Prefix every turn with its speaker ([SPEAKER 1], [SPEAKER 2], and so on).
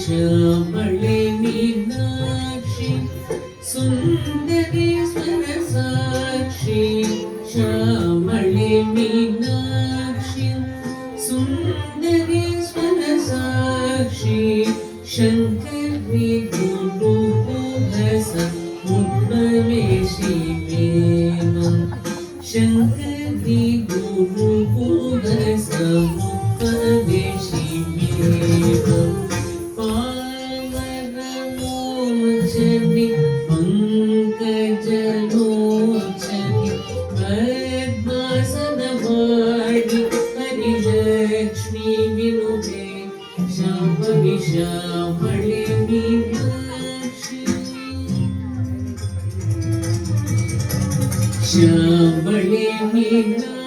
[SPEAKER 1] श्यामळे Meenakshi Sundari स्वरसाक्षी श्यामळे Meenakshi Sundari स्वरसाक्षी शङ्करी गुरुकुलस मुद्मवेशी मेमं शङ्करी गुरुकुलस मुद्मवेशी मेमं पंकजलोचनि पद्मासनवाणि Harilakshmi विनुते Shambhavi श्यामळे Meenakshi श्यामळे Meenakshi